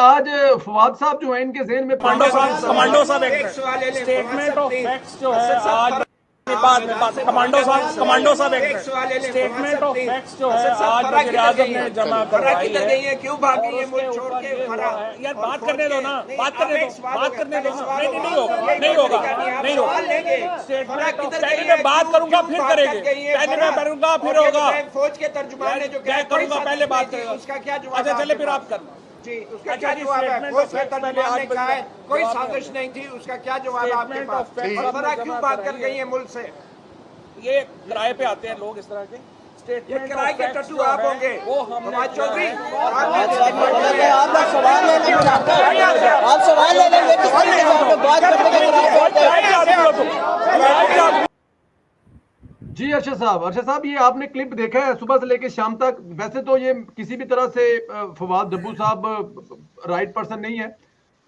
आज फवाद साहब जो है इनके ज़हन में कमांडो साहब स्टेटमेंट ऑफ फैक्ट्स जो है आज कमांडो साहब स्टेटमेंट ऑफ फैक्ट्स जो है आज वज़ीर-ए-आज़म ने जमा करवाई है। क्यों भागी है मुल्क छोड़ के? यार बात करने दो ना, बात करने दो। नहीं होगा। स्टेटमेंट ऑफ पहले मैं बात करूंगा फिर करेंगे, पहले मैं करूंगा फिर होगा। फौज के तर्जुमान ने जो क्या करूंगा पहले बात करेगा, उसका क्या जवाब? अच्छा चले फिर आप करना जी, उसका क्या जवाब है? फौज के तर्जुमान ने कहा है कोई साजिश नहीं थी, उसका क्या जवाब आपके पास? और बड़ा क्यों बात कर गई है मुल्क से? ये किराए पे आते हैं लोग इस तरह के ये किराए के टट्टू आप होंगे। वो हम चौधरी आप सवाल ले लेंगे बात करने जी अरशद साहब, ये आपने क्लिप देखा है सुबह से लेकर शाम तक। वैसे तो ये किसी भी तरह से फवाद डब्बू साहब राइट पर्सन नहीं है।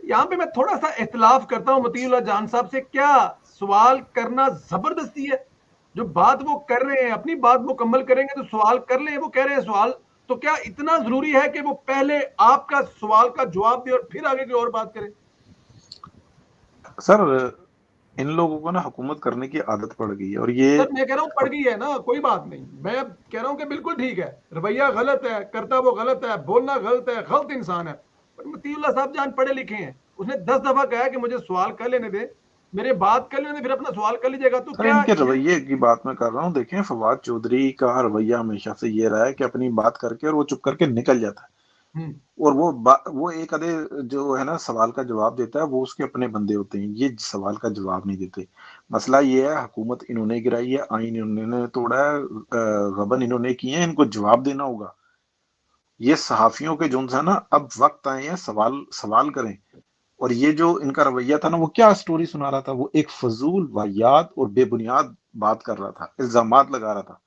यहाँ पे मैं थोड़ा सा इख्तिलाफ करता हूँ मतीउल्लाह जान साहब से। क्या सवाल करना जबरदस्ती है? जो बात वो कर रहे हैं, अपनी बात मुकम्मल करेंगे तो सवाल कर ले। वो कह रहे हैं सवाल, तो क्या इतना जरूरी है कि वो पहले आपका सवाल का जवाब दे और फिर आगे की और बात करें? सर इन लोगों को ना हुकूमत करने की आदत पड़ गई है। और ये सर मैं कह रहा हूँ पड़ गई है ना, कोई बात नहीं। मैं कह रहा हूँ कि बिल्कुल ठीक है, रवैया गलत है, करता वो गलत है, बोलना गलत है, गलत इंसान है। पर मतीउल्लाह साहब जान पढ़े लिखे हैं, उसने 10 दफा कहा कि मुझे सवाल कर लेने दे, मेरे बात कर लेने, फिर अपना सवाल कर लीजिएगा। तो क्या इनके रवैये की बात मैं कर रहा हूँ। देखें, फवाद चौधरी का रवैया हमेशा से ये रहा है कि अपनी बात करके और वो चुप करके निकल जाता है। और वो एक आधे जो है ना सवाल का जवाब देता है, वो उसके अपने बंदे होते हैं। ये सवाल का जवाब नहीं देते। मसला ये है, हुकूमत इन्होंने गिराई है, आइन इन्होंने तोड़ा है, गबन इन्होंने किए हैं, इनको जवाब देना होगा। ये सहाफियों के जुर्म है ना, अब वक्त आए हैं सवाल करें। और ये जो इनका रवैया था ना, वो क्या स्टोरी सुना रहा था? वो एक फजूल वाहियात और बेबुनियाद बात कर रहा था, इल्जामात लगा रहा था।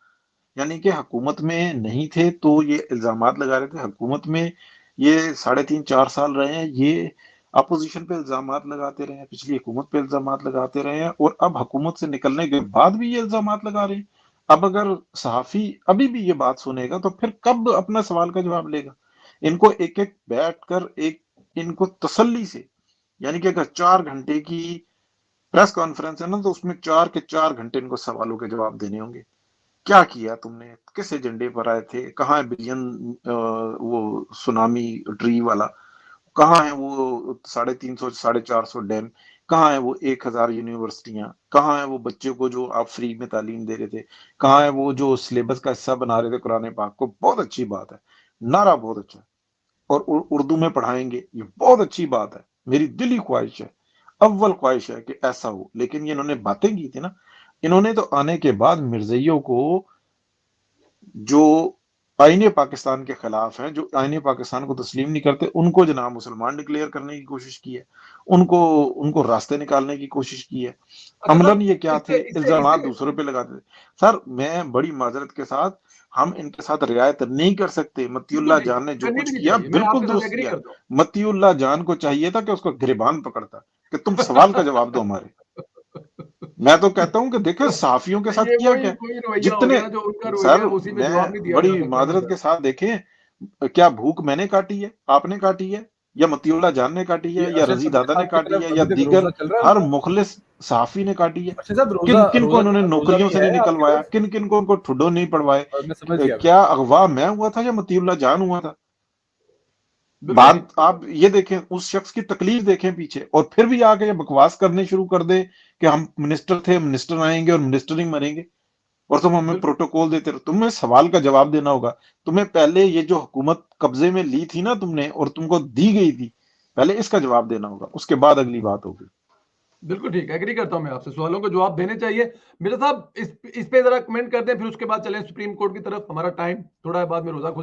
यानी कि हुकूमत में नहीं थे तो ये इल्जामात लगा रहे थे। हुकूमत में ये 3.5-4 साल रहे हैं, ये अपोजिशन पे इल्जामात लगाते रहे हैं, पिछली हुकूमत पे इल्जामात लगाते रहे हैं, और अब हुकूमत से निकलने के बाद भी ये इल्जामात लगा रहे हैं। अब अगर सहाफी अभी भी ये बात सुनेगा तो फिर कब अपना सवाल का जवाब लेगा? इनको एक एक बैठकर इनको तसल्ली से, यानी कि अगर 4 घंटे की प्रेस कॉन्फ्रेंस है ना, तो उसमें 4 के 4 घंटे इनको सवालों के जवाब देने होंगे। क्या किया तुमने? किस एजेंडे पर आए थे? कहाँ है बिलियन वो सुनामी ट्री वाला? कहाँ है वो 350 450 डैम? कहाँ है वो 1000 यूनिवर्सिटियां? कहाँ है वो बच्चों को जो आप फ्री में तालीम दे रहे थे? कहाँ है वो जो सिलेबस का हिस्सा बना रहे थे कुरान पाक को? बहुत अच्छी बात है, नारा बहुत अच्छा है। और उर्दू में पढ़ाएंगे, ये बहुत अच्छी बात है। मेरी दिली ख्वाहिश है, अव्वल ख्वाहिश है कि ऐसा हो। लेकिन ये इन्होंने बातें की थी ना, इन्होंने तो आने के बाद मिर्जइयों को, जो आईने पाकिस्तान के खिलाफ हैं, जो आईने पाकिस्तान को तस्लीम नहीं करते, उनको जनाब मुसलमान डिक्लेयर करने की कोशिश की है, उनको रास्ते निकालने की कोशिश की है। अमलन ये क्या थे? इल्जाम दूसरों पे लगाते थे। सर मैं बड़ी माजरत के साथ, हम इनके साथ रियायत नहीं कर सकते। मतीउल्लाह जान ने जो कुछ किया बिल्कुल दुरुस्त किया। मतीउल्लाह जान को चाहिए था कि उसको गिरबान पकड़ता कि तुम सवाल का जवाब दो हमारे। मैं तो कहता हूं कि देखो सहाफियों के साथ किया क्या, जितने सर मैं बड़ी माजरत के साथ देखें, क्या भूख मैंने काटी है, आपने काटी है, या मतीउल्लाह जान ने काटी है, या रजी दादा ने काटी है, या दीगर हर मुखलिस सहाफी ने काटी है? किन किन को इन्होंने नौकरियों से नहीं निकलवाया? किन किन को उनको ठुड्डो नहीं पड़वाए? क्या अगवा मैं हुआ था या मतीउल्लाह जान हुआ था? बात आप ये देखें, उस शख्स की तकलीफ देखें पीछे, और फिर भी आके ये बकवास करने शुरू कर दे कि हम मिनिस्टर थे, मिनिस्टर आएंगे और मिनिस्टर ही मरेंगे, और तुम हमें प्रोटोकॉल देते रहो। तुम्हें सवाल का जवाब देना होगा। तुम्हें पहले ये जो हुकूमत कब्जे में ली थी ना तुमने, और तुमको दी गई थी, पहले इसका जवाब देना होगा, उसके बाद अगली बात होगी। बिल्कुल ठीक, एग्री करता हूं मैं आपसे, सवालों को जवाब देने चाहिए। मेरे साहब इस पे जरा कमेंट कर दें, फिर उसके बाद चलें सुप्रीम कोर्ट की तरफ। हमारा टाइम थोड़ा बाद में रोजा